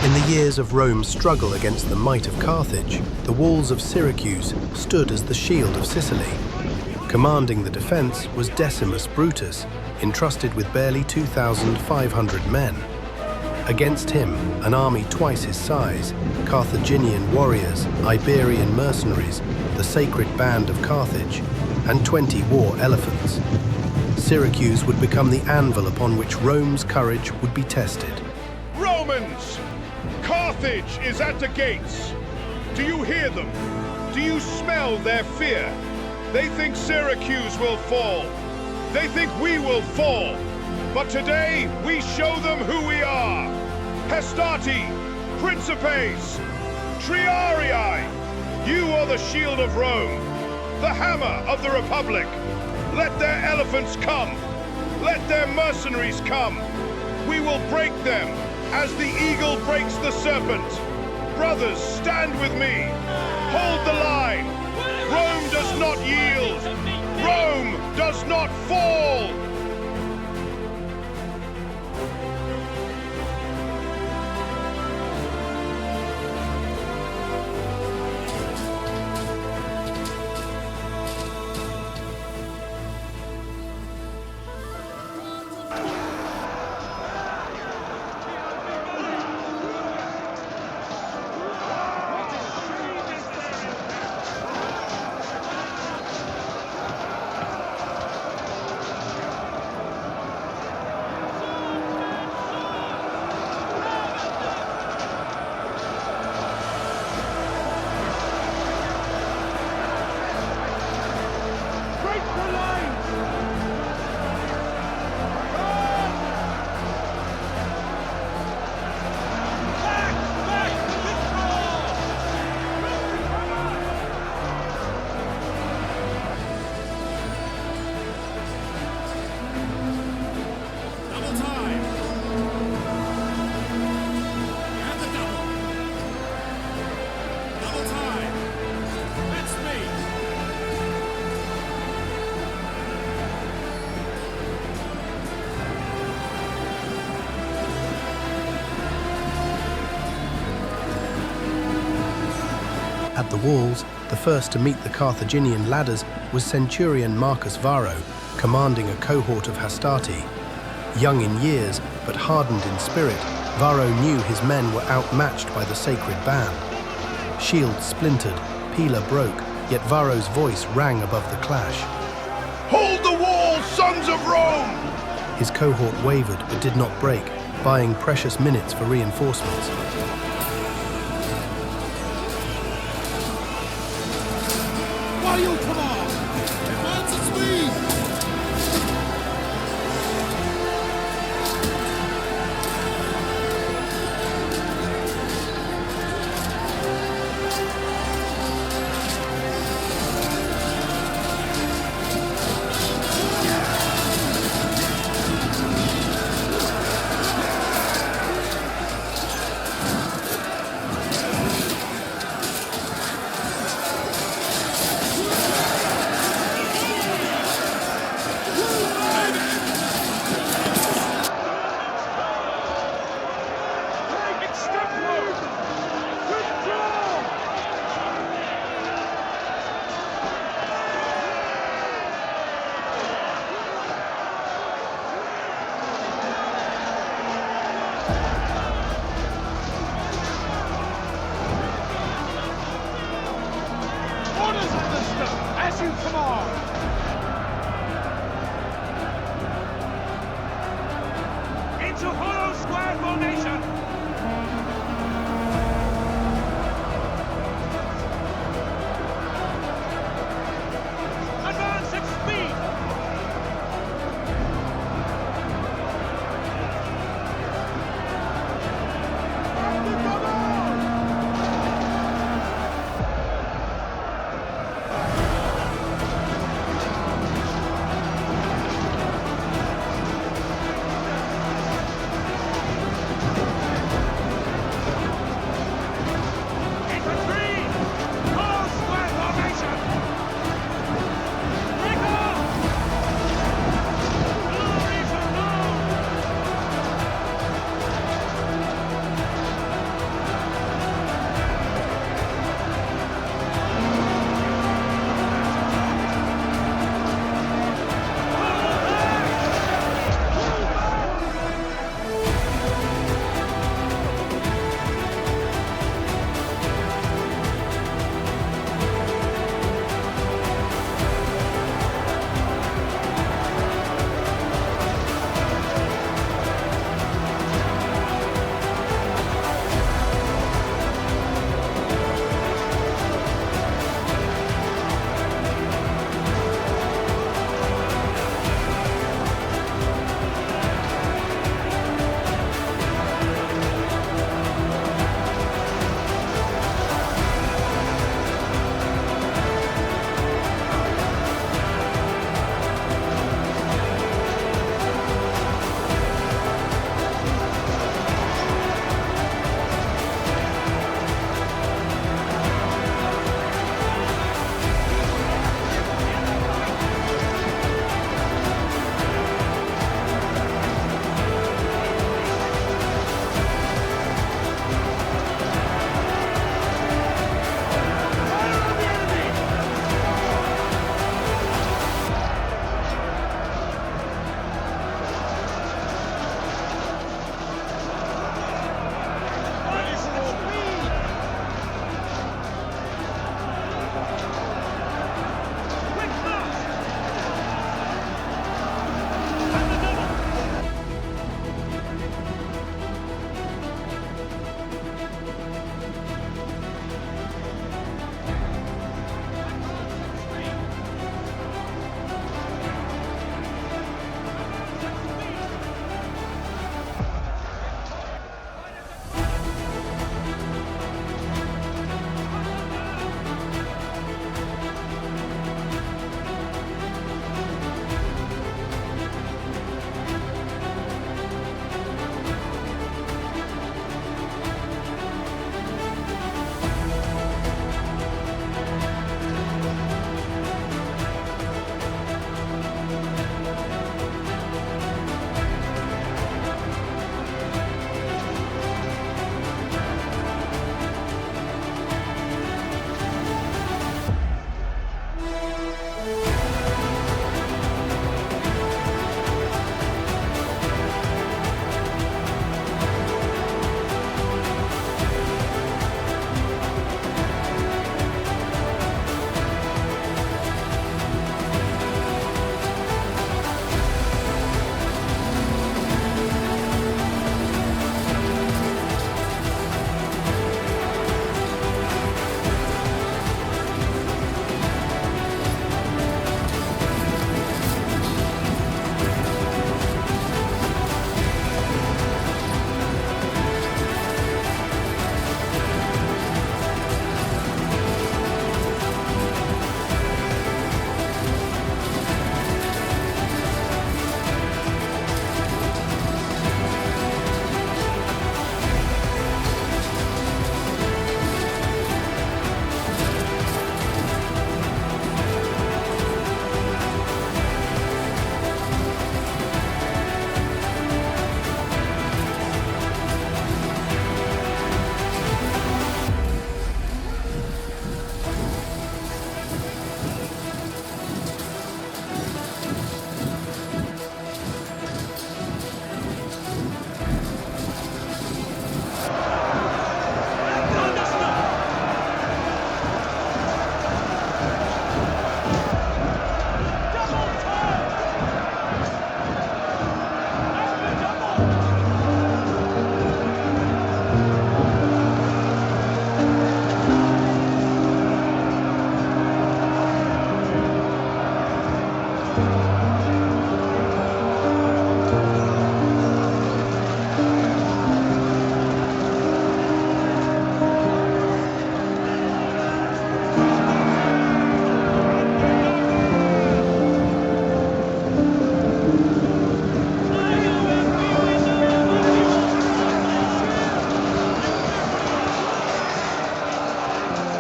In the years of Rome's struggle against the might of Carthage, the walls of Syracuse stood as the shield of Sicily. Commanding the defense was Decimus Brutus, entrusted with barely 2,500 men. Against him, an army twice his size, Carthaginian warriors, Iberian mercenaries, the sacred band of Carthage, and 20 war elephants. Syracuse would become the anvil upon which Rome's courage would be tested. Romans! Carthage is at the gates. Do you hear them? Do you smell their fear? They think Syracuse will fall. They think we will fall. But today, we show them who we are. Hastati, Principes, Triarii. You are the shield of Rome, the hammer of the Republic. Let their elephants come. Let their mercenaries come. We will break them as the eagle breaks the serpent. Brothers, stand with me. Hold the line. Rome does not yield. Rome does not fall. At the walls, the first to meet the Carthaginian ladders was centurion Marcus Varro, commanding a cohort of Hastati. Young in years, but hardened in spirit, Varro knew his men were outmatched by the sacred band. Shields splintered, Pila broke, yet Varro's voice rang above the clash. Hold the wall, sons of Rome! His cohort wavered but did not break, buying precious minutes for reinforcements. Royal command! Advance at speed!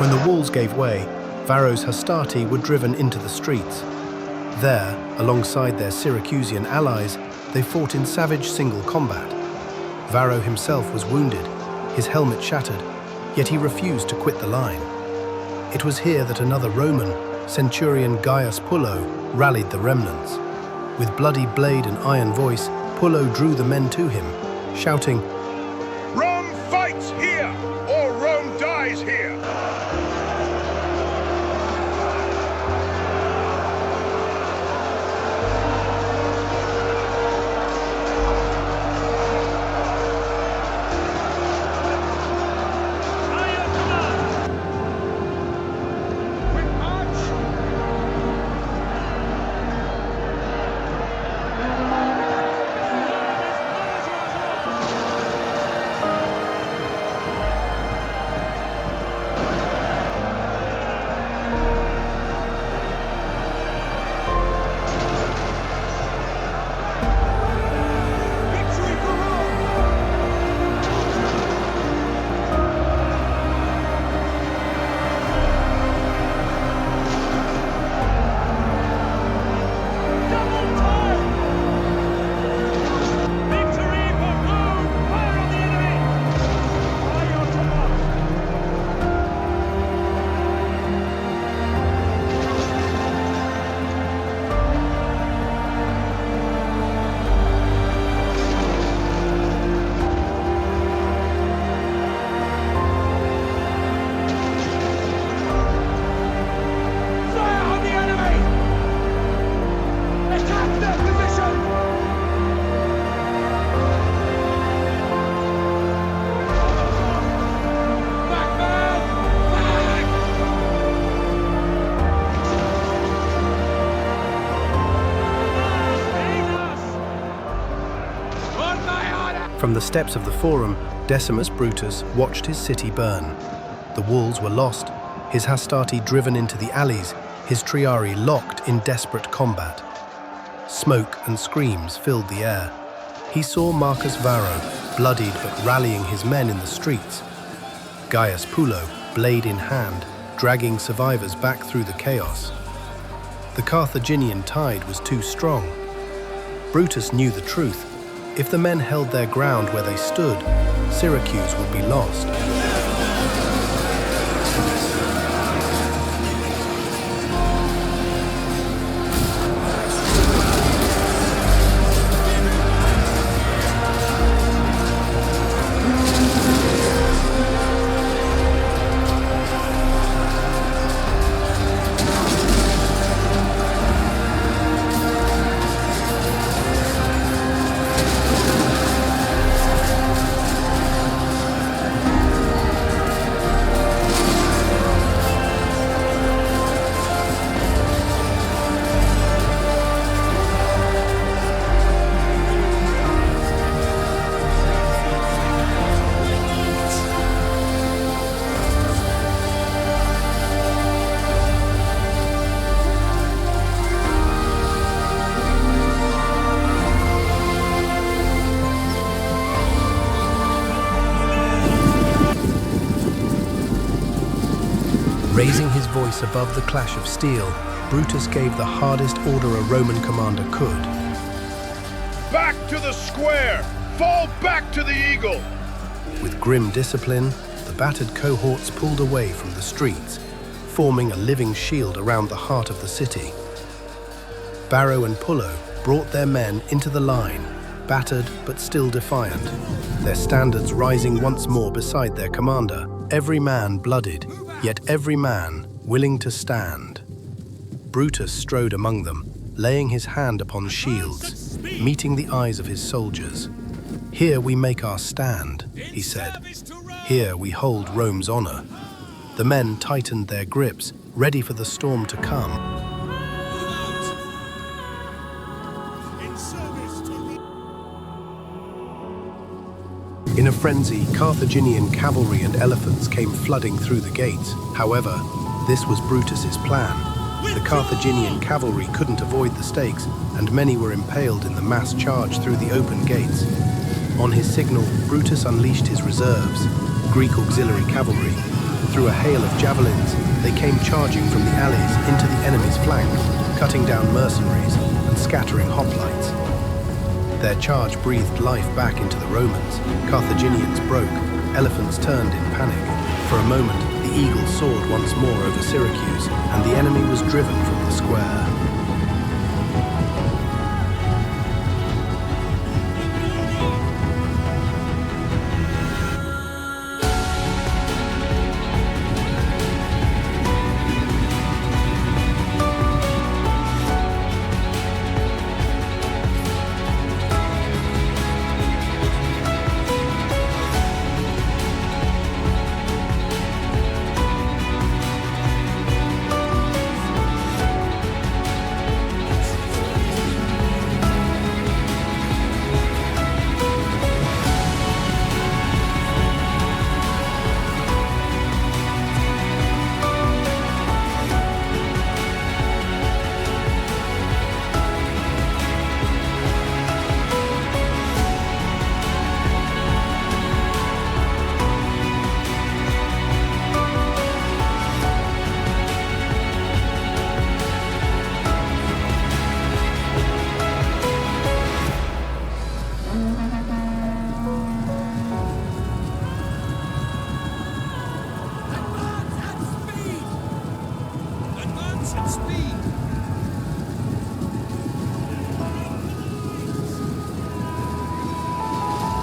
When the walls gave way, Varro's hastati were driven into the streets. There, alongside their Syracusan allies, they fought in savage single combat. Varro himself was wounded, his helmet shattered, yet he refused to quit the line. It was here that another Roman, centurion Gaius Pullo, rallied the remnants. With bloody blade and iron voice, Pullo drew the men to him, shouting, Rome fights here, or Rome dies here! From the steps of the Forum, Decimus Brutus watched his city burn. The walls were lost, his hastati driven into the alleys, his triarii locked in desperate combat. Smoke and screams filled the air. He saw Marcus Varro, bloodied but rallying his men in the streets. Gaius Pullo, blade in hand, dragging survivors back through the chaos. The Carthaginian tide was too strong. Brutus knew the truth. If the men held their ground where they stood, Syracuse would be lost. Raising his voice above the clash of steel, Brutus gave the hardest order a Roman commander could. Back to the square! Fall back to the eagle! With grim discipline, the battered cohorts pulled away from the streets, forming a living shield around the heart of the city. Varro and Pullo brought their men into the line, battered but still defiant, their standards rising once more beside their commander, every man blooded, yet every man willing to stand. Brutus strode among them, laying his hand upon shields, meeting the eyes of his soldiers. "Here we make our stand," he said. "Here we hold Rome's honor." The men tightened their grips, ready for the storm to come. In a frenzy, Carthaginian cavalry and elephants came flooding through the gates. However, this was Brutus's plan. The Carthaginian cavalry couldn't avoid the stakes, and many were impaled in the mass charge through the open gates. On his signal, Brutus unleashed his reserves, Greek auxiliary cavalry, Through a hail of javelins, they came charging from the alleys into the enemy's flank, cutting down mercenaries and scattering hoplites. Their charge breathed life back into the Romans. Carthaginians broke, elephants turned in panic. For a moment, the eagle soared once more over Syracuse, and the enemy was driven from the square.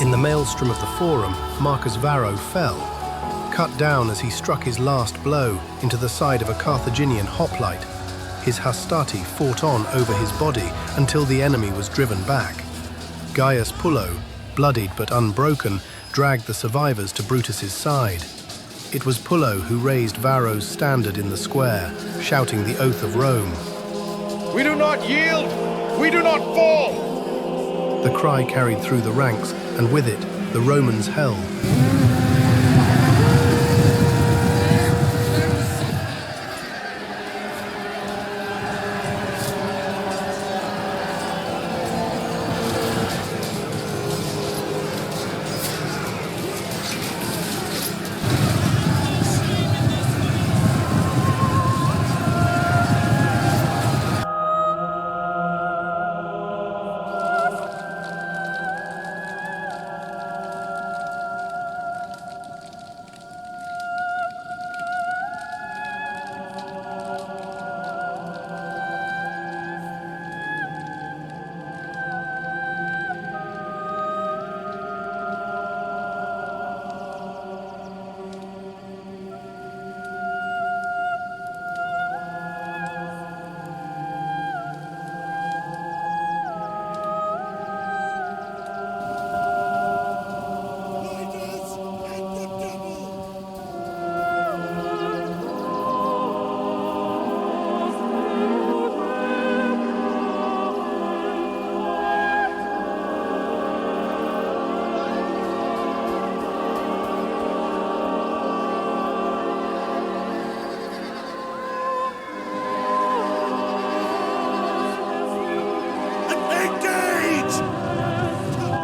In the maelstrom of the Forum, Marcus Varro fell, cut down as he struck his last blow into the side of a Carthaginian hoplite. His hastati fought on over his body until the enemy was driven back. Gaius Pullo, bloodied but unbroken, dragged the survivors to Brutus's side. It was Pullo who raised Varro's standard in the square, shouting the oath of Rome. We do not yield! We do not fall! The cry carried through the ranks, and with it, the Romans held.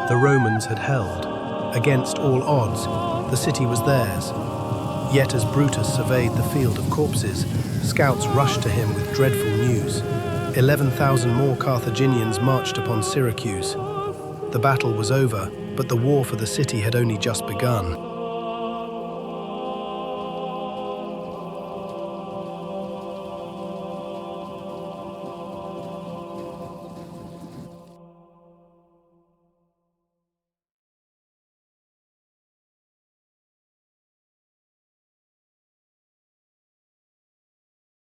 The Romans had held. Against all odds, the city was theirs. Yet as Brutus surveyed the field of corpses, scouts rushed to him with dreadful news. 11,000 more Carthaginians marched upon Syracuse. The battle was over, but the war for the city had only just begun.